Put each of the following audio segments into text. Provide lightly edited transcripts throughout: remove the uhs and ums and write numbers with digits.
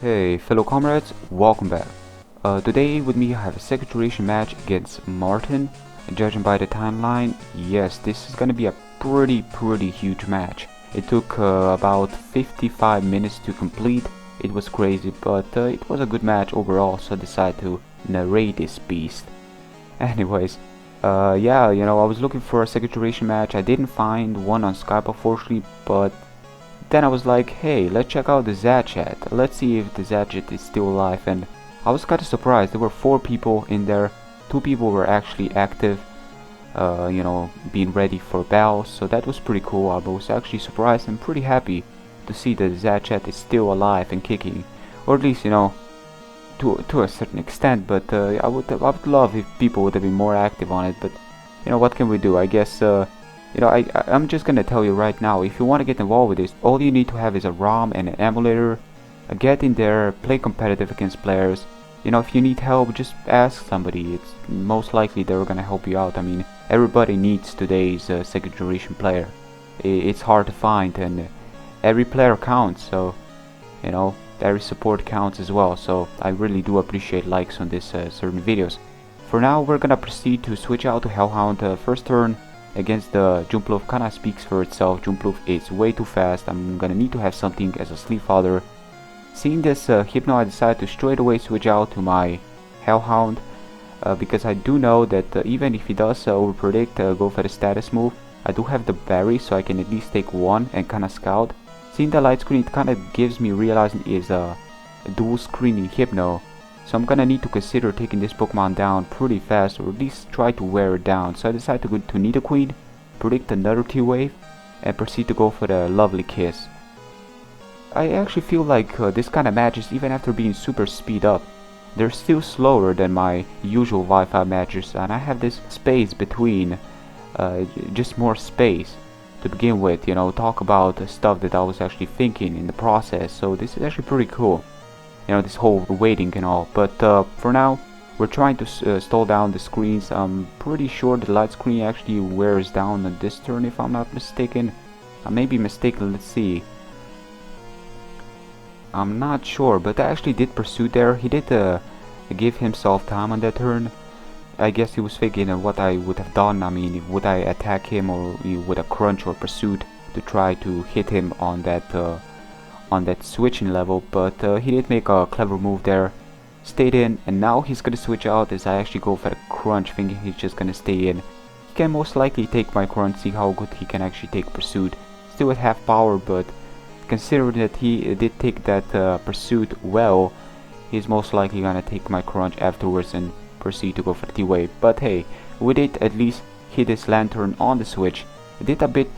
Hey fellow comrades, welcome back. Today with me I have a second duration match against Martin. Judging by the timeline, yes, this is gonna be a pretty huge match. It took about 55 minutes to complete. It was crazy, but it was a good match overall, so I decided to narrate this beast. Anyways, yeah, I was looking for a second duration match. I didn't find one on Skype unfortunately, but then I was like, hey, let's check out the Zachat. Let's see if the Zachat is still alive. And I was kind of surprised. There were 4 people in there. 2 people were actually active, being ready for battles. So that was pretty cool. I was actually surprised and pretty happy to see that the Zachat is still alive and kicking. Or at least, to a certain extent. But I would love if people would have been more active on it. But, what can we do? I guess... I'm just gonna tell you right now, if you want to get involved with this, all you need to have is a ROM and an emulator. Get in there, play competitive against players. If you need help, just ask somebody. It's most likely they're gonna help you out. I mean, everybody needs today's second generation player. It's hard to find, and every player counts, so, every support counts as well. So I really do appreciate likes on this certain videos. For now, we're gonna proceed to switch out to Hellhound. First turn against the Jumpluff kinda speaks for itself. Jumpluff is way too fast. I'm gonna need to have something as a sleep fodder. Seeing this Hypno, I decided to straight away switch out to my Hellhound because I do know that even if he does overpredict, go for the status move, I do have the berry, so I can at least take one and kinda scout. Seeing the light screen, it kinda gives me realizing is a dual screening Hypno. So I'm gonna need to consider taking this Pokemon down pretty fast, or at least try to wear it down. So I decided to go to Nidoqueen, predict another T-Wave, and proceed to go for the Lovely Kiss. I actually feel like this kind of matches, even after being super speed up, they're still slower than my usual Wi-Fi matches, and I have this space between, just more space to begin with, talk about the stuff that I was actually thinking in the process. So this is actually pretty cool. This whole waiting and all, but for now we're trying to stall down the screens. I'm pretty sure the light screen actually wears down on this turn if I'm not mistaken. I may be mistaken, let's see. I'm not sure, but I actually did pursue there. He did give himself time on that turn. I guess he was thinking of what I would have done. I mean, would I attack him, or would a crunch or pursuit to try to hit him on that switching level, but he did make a clever move there, stayed in, and now he's gonna switch out as I actually go for the crunch, thinking he's just gonna stay in. He can most likely take my crunch, see how good he can actually take pursuit. Still at half power, but considering that he did take that pursuit well, he's most likely gonna take my crunch afterwards and proceed to go for the T-Wave. But hey, we did at least hit this Lanturn on the switch. It did a bit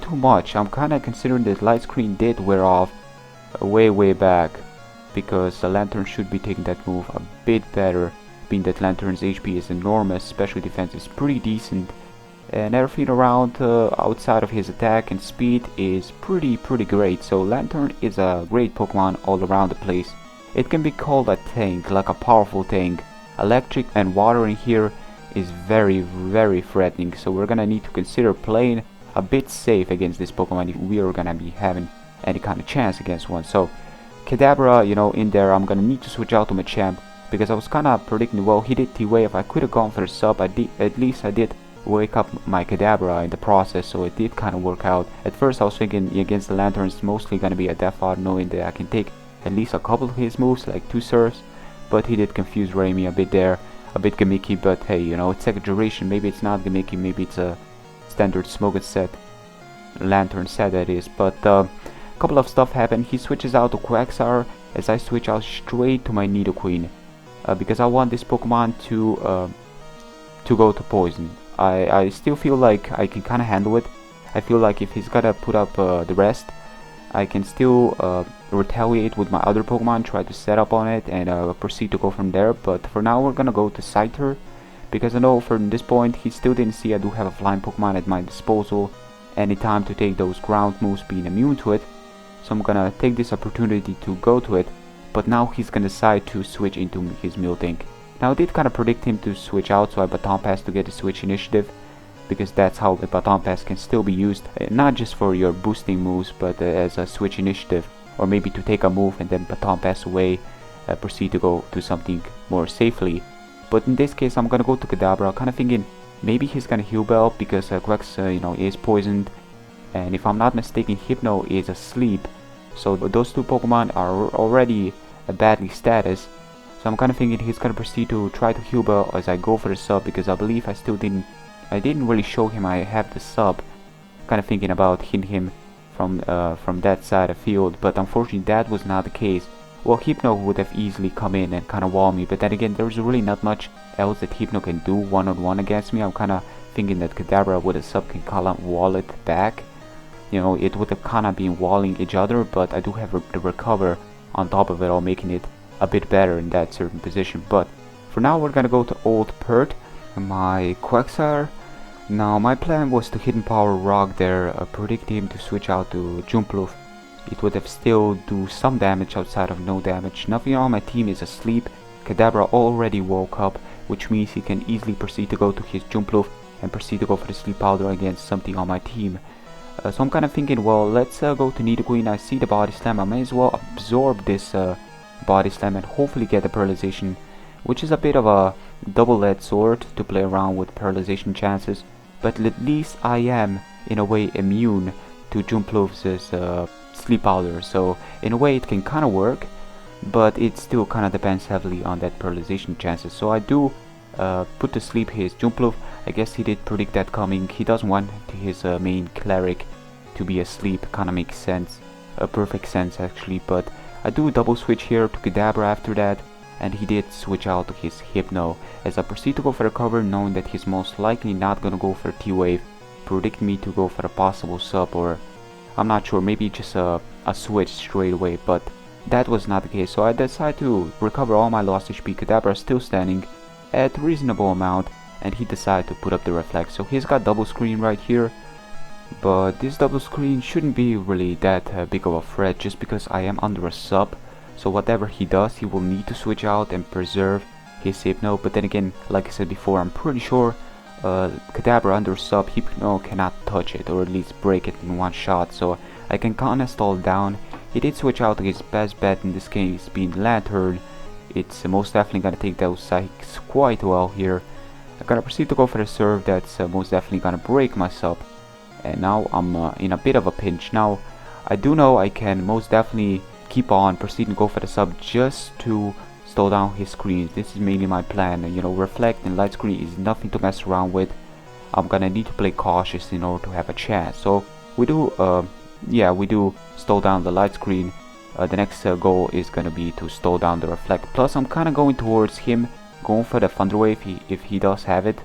too much. I'm kinda considering that light screen did wear off way back, because the Lanturn should be taking that move a bit better, being that Lanturn's HP is enormous, special defense is pretty decent, and everything around outside of his attack and speed is pretty great. So Lanturn is a great Pokemon all around the place. It can be called a tank, like a powerful tank. Electric and water in here is very threatening, so we're gonna need to consider playing a bit safe against this Pokemon if we are gonna be having any kind of chance against one. So Kadabra, in there, I'm gonna need to switch out to Machamp, because I was kinda predicting, well, he did T-Wave. If I could have gone for the sub, at least I did wake up my Kadabra in the process, so it did kinda work out. At first I was thinking against the Lanturn it's mostly gonna be a Death Odd, knowing that I can take at least a couple of his moves, like 2 Surfs, but he did confuse Raimi a bit there, a bit gimmicky, but hey, it's second duration, maybe it's not gimmicky, maybe it's a standard Smogon set, Lanturn set that is. But a couple of stuff happened. He switches out to Quagsire as I switch out straight to my Nidoqueen, because I want this Pokemon to go to poison. I still feel like I can kinda handle it. I feel like if he's gotta put up the rest, I can still retaliate with my other Pokemon, try to set up on it, and proceed to go from there. But for now we're gonna go to Scyther, because I know from this point he still didn't see I do have a flying Pokemon at my disposal anytime to take those ground moves, being immune to it. So I'm gonna take this opportunity to go to it, but now he's gonna decide to switch into his Miltank. Now I did kinda predict him to switch out, so I Baton Pass to get the switch initiative, because that's how the Baton Pass can still be used, not just for your boosting moves, but as a switch initiative. or maybe to take a move and then baton pass away, proceed to go to something more safely. But in this case, I'm gonna go to Kadabra, kind of thinking maybe he's gonna heal bell because Quex, is poisoned, and if I'm not mistaken, Hypno is asleep. So those two Pokemon are already badly status. So I'm kind of thinking he's gonna proceed to try to heal bell as I go for the sub, because I believe I didn't really show him I have the sub. Kind of thinking about hitting him from that side of the field, but unfortunately that was not the case. Well, Hypno would have easily come in and kind of wall me, but then again, there's really not much else that Hypno can do one-on-one against me. I'm kind of thinking that Kadabra with a sub can kind of wall it back. It would have kind of been walling each other, but I do have the recover on top of it all, making it a bit better in that certain position. But for now, we're gonna go to Old Pert, my Quagsire. Now, my plan was to Hidden Power Rock there, predicting him to switch out to Jumpluff. It would have still do some damage outside of no damage. Nothing on my team is asleep. Kadabra already woke up, which means he can easily proceed to go to his Jumpluff and proceed to go for the Sleep Powder against something on my team. So I'm kind of thinking, well, let's go to Nidoqueen. I see the Body Slam. I may as well absorb this Body Slam and hopefully get the Paralyzation, which is a bit of a double-edged sword to play around with Paralyzation chances. But at least I am, in a way, immune to Jumpluff's Sleep Powder, so in a way it can kind of work, but it still kind of depends heavily on that Paralyzation chances. So I do put to sleep his Jumpluff. I guess he did predict that coming. He doesn't want his main Cleric to be asleep, kind of makes sense, perfect sense actually. But I do double switch here to Kadabra after that, and he did switch out to his Hypno as I proceed to go for the cover, knowing that he's most likely not gonna go for T-Wave, predict me to go for a possible sub, or I'm not sure, maybe just a switch straight away, but that was not the case. So I decided to recover all my lost HP. Kadabra still standing at a reasonable amount, and he decided to put up the Reflect. So he's got double screen right here, but this double screen shouldn't be really that big of a threat just because I am under a sub. So whatever he does, he will need to switch out and preserve his Hypno. But then again, like I said before, I'm pretty sure Kadabra under sub, Hypno cannot touch it, or at least break it in one shot, so I can kinda stall down. He did switch out to his best bet, in this case being Lanturn. It's most definitely gonna take those psychics quite well here. I'm gonna proceed to go for the serve that's most definitely gonna break my sub, and now I'm in a bit of a pinch. Now I do know I can most definitely keep on proceeding to go for the sub just to slow down his screens. This is mainly my plan. Reflect and light screen is nothing to mess around with. I'm gonna need to play cautious in order to have a chance. So we do slow down the light screen. The next goal is gonna be to slow down the Reflect. Plus I'm kinda going towards him, going for the Thunder Wave if he does have it.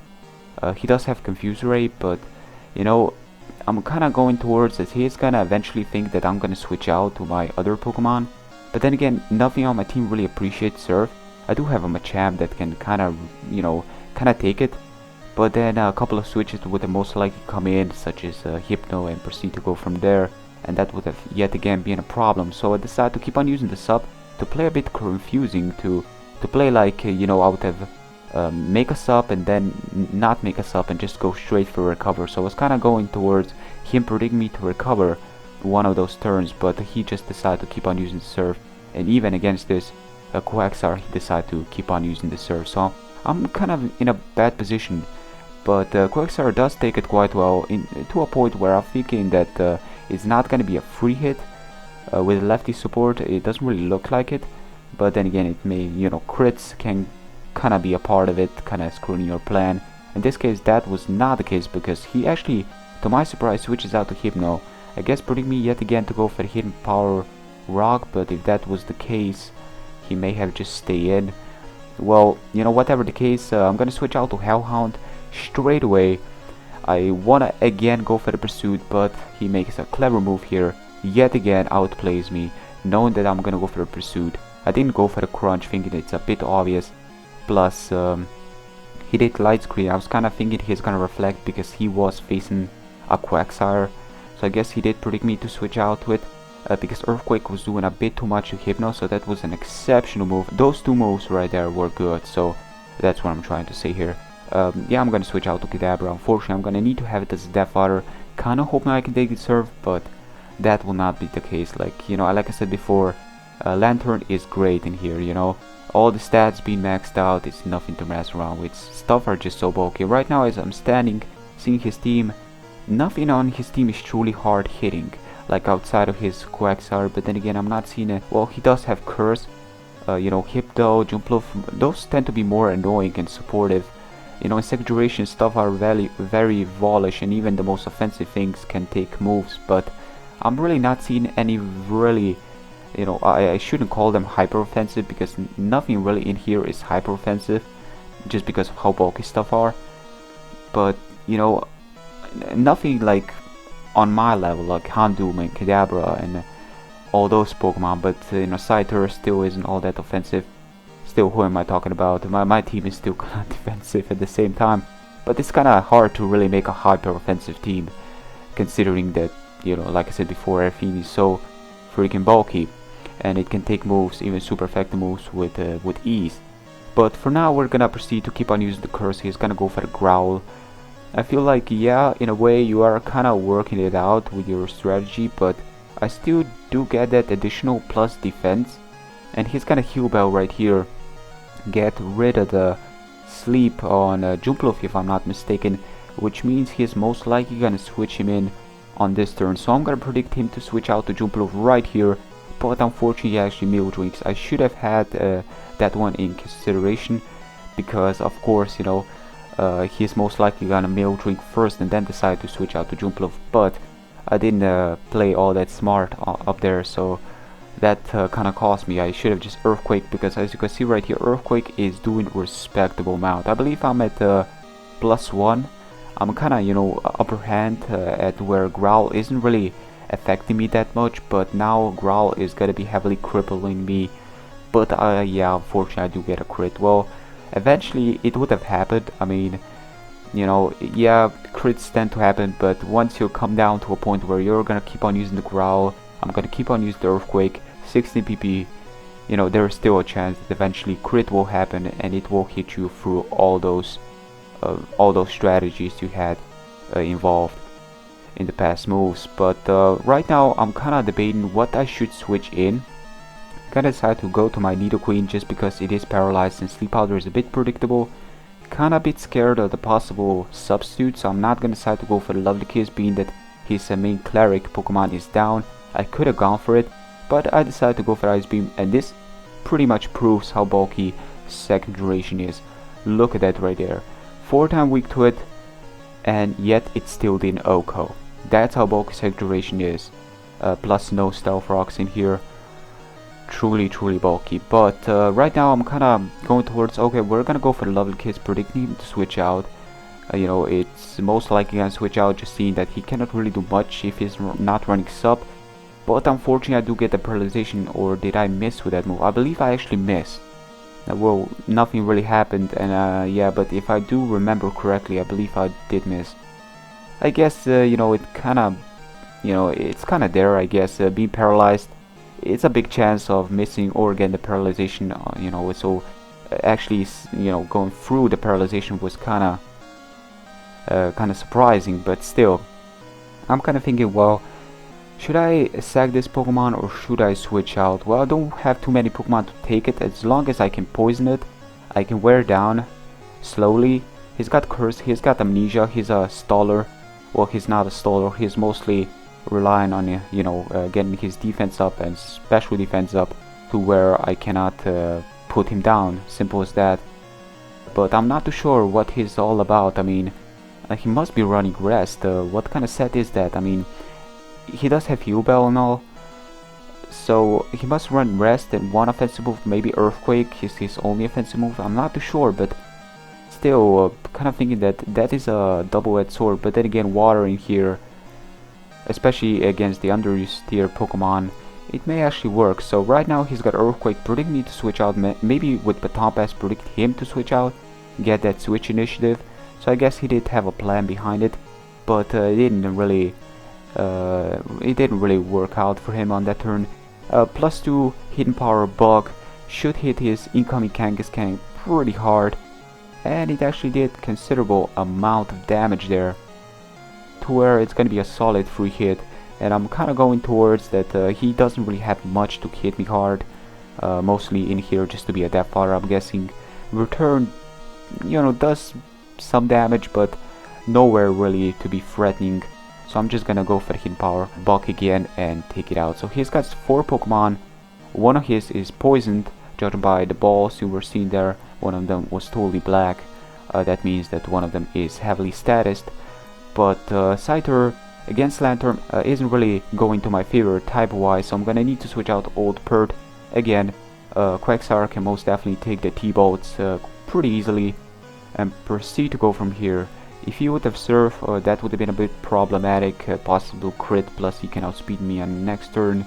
He does have Confuse Ray, but I'm kinda going towards it. He's gonna eventually think that I'm gonna switch out to my other Pokemon. But then again, nothing on my team really appreciates Surf. I do have a Machamp that can kinda take it. But then a couple of switches would most likely come in, such as Hypno, and proceed to go from there. And that would have yet again been a problem. So I decided to keep on using the sub to play a bit confusing, to play like, I would have make a sub and then not make a sub and just go straight for recover. So I was kinda going towards him predicting me to recover one of those turns, but he just decided to keep on using the Surf, and even against this Quagsire, he decided to keep on using the Surf. So I'm kind of in a bad position, but Quagsire does take it quite well, to a point where I'm thinking that it's not going to be a free hit. With lefty support, it doesn't really look like it, but then again, it may, crits can kind of be a part of it, kind of screwing your plan. In this case, that was not the case, because he actually, to my surprise, switches out to Hypno. I guess predicting me yet again to go for the Hidden Power Rock, but if that was the case, he may have just stayed in. Well, whatever the case, I'm gonna switch out to Hellhound straight away. I wanna again go for the Pursuit, but he makes a clever move here. Yet again outplays me, knowing that I'm gonna go for the Pursuit. I didn't go for the Crunch, thinking it's a bit obvious. Plus, he did Light Screen. I was kinda thinking he's gonna Reflect because he was facing a Quagsire. So I guess he did predict me to switch out to it, because Earthquake was doing a bit too much to Hypno, so that was an exceptional move. Those two moves right there were good, so that's what I'm trying to say here. Yeah, I'm gonna switch out to Kadabra. Unfortunately, I'm gonna need to have it as Death Fodder. Kinda hoping I can take the Surf, but that will not be the case. Like, you know, like I said before, Lanturn is great in here, you know. All the stats being maxed out, it's nothing to mess around with. Stuff are just so bulky. Right now as I'm standing, seeing his team, nothing on his team is truly hard hitting, like outside of his Quagsire, but then again I'm not seeing it. Well, he does have Curse, you know, Hypno, Jumpluff, those tend to be more annoying and supportive. You know, in second duration stuff are very voleish, and even the most offensive things can take moves, but I'm really not seeing any really, you know, I shouldn't call them hyper offensive, because nothing really in here is hyper offensive, just because of how bulky stuff are. But, you know, nothing like on my level, like Houndoom and Kadabra and all those Pokemon, but you know, Scyther still isn't all that offensive. Still, who am I talking about? My team is still kind of defensive at the same time, but it's kind of hard to really make a hyper offensive team, considering that, you know, like I said before, everything is so freaking bulky, and it can take moves, even super effective moves, with ease. But for now, we're gonna proceed to keep on using the Curse. He's gonna go for the Growl. I feel like, yeah, in a way you are kind of working it out with your strategy, but I still do get that additional plus defense, and he's gonna Heal Bell right here, get rid of the sleep on Jumpluff if I'm not mistaken, which means he's most likely gonna switch him in on this turn. So I'm gonna predict him to switch out to Jumpluff right here, but unfortunately he actually Meal Drinks. I should have had that one in consideration, because of course, you know, he's most likely gonna Meal Drink first and then decide to switch out to Jumpluff, but I didn't play all that smart up there, so that kind of cost me. I should have just Earthquake, because as you can see right here, Earthquake is doing respectable amount. I believe I'm at +1. I'm kind of, you know, upper hand at where Growl isn't really affecting me that much, but now Growl is gonna be heavily crippling me. But yeah, unfortunately I do get a crit. Well, eventually it would have happened. I mean, you know, yeah, crits tend to happen, but once you come down to a point where you're gonna keep on using the Growl, I'm gonna keep on using the Earthquake, 16 PP, you know, there is still a chance that eventually crit will happen and it will hit you through all those strategies you had involved in the past moves. But right now I'm kind of debating what I should switch in. I'm gonna decide to go to my Nidoqueen just because it is paralyzed and Sleep Powder is a bit predictable. Kinda a bit scared of the possible substitute, so I'm not gonna decide to go for the Lovely Kiss, being that his main cleric Pokemon is down. I could have gone for it, but I decided to go for Ice Beam, and this pretty much proves how bulky second duration is. Look at that right there. 4 times weak to it, and yet it still didn't OHKO. That's how bulky second duration is. Plus no Stealth Rocks in here. Truly bulky. But right now I'm kind of going towards, okay, we're gonna go for the Lovely Kiss, predicting him to switch out. You know, it's most likely gonna switch out, just seeing that he cannot really do much if he's not running sub. But unfortunately I do get the paralyzation, or did I miss with that move? I believe I actually missed. Well, nothing really happened, and yeah, but if I do remember correctly, I believe I did miss. I guess, you know, it kind of, you know, it's kind of there, I guess. Being paralyzed, it's a big chance of missing or getting the paralyzation, you know, so actually, you know, going through the paralyzation was kind of surprising, but still, I'm kind of thinking, well, should I sack this Pokemon or should I switch out? Well, I don't have too many Pokemon to take it. As long as I can poison it, I can wear down slowly. He's got Curse, he's got Amnesia, he's a staller. Well, he's not a staller, he's mostly relying on, you know, getting his defense up and special defense up to where I cannot put him down. Simple as that. But I'm not too sure what he's all about. I mean, he must be running Rest. What kind of set is that? I mean, he does have Heal Bell and all, so he must run Rest and one offensive move, maybe Earthquake is his only offensive move. I'm not too sure, but still kind of thinking that that is a double-edged sword. But then again, water in here, especially against the underused tier Pokemon, it may actually work. So right now he's got Earthquake, predict me to switch out, maybe with Baton Pass predict him to switch out, get that switch initiative. So I guess he did have a plan behind it, but it didn't really work out for him on that turn. +2 Hidden Power Bug should hit his incoming Kangaskhan pretty hard, and it actually did considerable amount of damage there, to where it's gonna be a solid free hit. and I'm kind of going towards that he doesn't really have much to hit me hard, mostly in here just to be a death fodder, I'm guessing. Return, you know, does some damage, but nowhere really to be threatening. So I'm just gonna go for the hidden power, bulk again, and take it out. So he's got 4 Pokemon. One of his is poisoned, judging by the balls you were seeing there. One of them was totally black. That means that one of them is heavily statused. But Scyther against Lanturn isn't really going to my favor type-wise, so I'm gonna need to switch out Old Pert again. Quagsire can most definitely take the T-Bolts pretty easily and proceed to go from here. If he would have Surf, that would have been a bit problematic, possible crit, plus he can outspeed me on the next turn.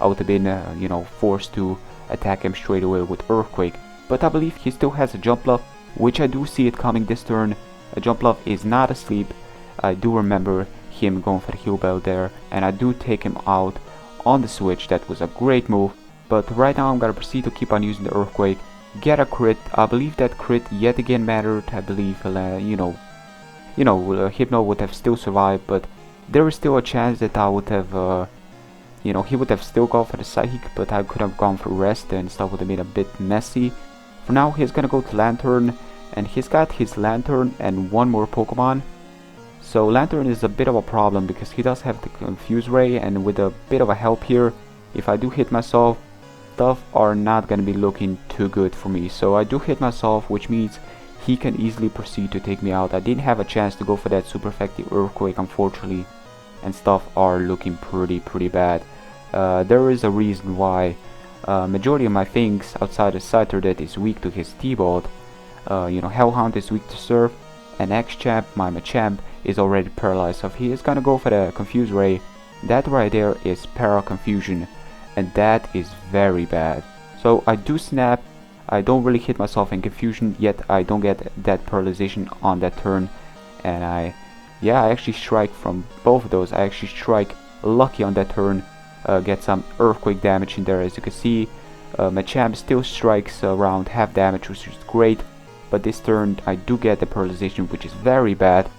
I would have been, you know, forced to attack him straight away with Earthquake. But I believe he still has a Jump Bluff, which I do see it coming this turn. A Jump Bluff is not asleep. I do remember him going for the Heal Bell there, and I do take him out on the switch. That was a great move. But right now I'm gonna proceed to keep on using the Earthquake, get a crit. I believe that crit yet again mattered. I believe, Hypno would have still survived, but there is still a chance that I would have, he would have still gone for the Psychic, but I could have gone for Rest and stuff would have been a bit messy. For now, he's gonna go to Lanturn, and he's got his Lanturn and one more Pokemon. So Lanturn is a bit of a problem because he does have the Confuse Ray, and with a bit of a help here, if I do hit myself, stuff are not gonna be looking too good for me. So I do hit myself, which means he can easily proceed to take me out. I didn't have a chance to go for that super effective Earthquake, unfortunately, and stuff are looking pretty bad. There is a reason why majority of my things outside of Scyther that is weak to his T-Bolt, Hellhound is weak to Surf, and X-Champ, my Machamp, is already paralyzed. So if he is gonna go for the Confuse Ray, that right there is Parafusion, and that is very bad. So I do snap. I don't really hit myself in Confusion, yet I don't get that paralyzation on that turn, and I actually strike from both of those. I actually strike lucky on that turn, get some Earthquake damage in there. As you can see, Machamp still strikes around half damage, which is great, but this turn I do get the paralyzation, which is very bad.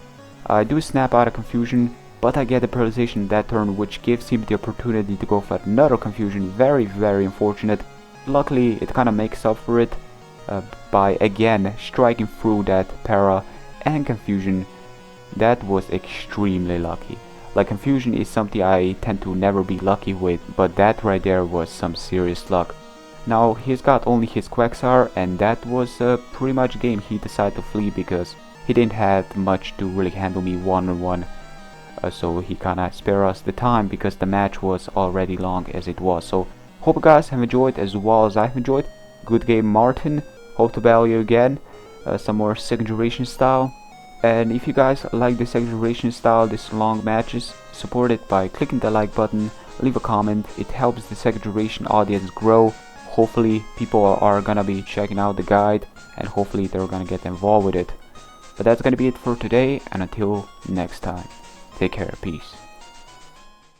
I do snap out of Confusion, but I get the paralyzation that turn, which gives him the opportunity to go for another Confusion. Very unfortunate. Luckily, it kind of makes up for it by again striking through that Para and Confusion. That was extremely lucky. Like, Confusion is something I tend to never be lucky with, but that right there was some serious luck. Now he's got only his Quagsire, and that was pretty much game. He decided to flee because he didn't have much to really handle me one-on-one. So he kinda spare us the time because the match was already long as it was. So hope you guys have enjoyed as well as I've enjoyed. Good game, Martin. Hope to battle you again. Some more second generation style. And if you guys like the second generation style, this long matches, support it by clicking the like button, leave a comment. It helps the second generation audience grow. Hopefully people are gonna be checking out the guide, and hopefully they're gonna get involved with it. But that's gonna be it for today, and until next time, take care, peace.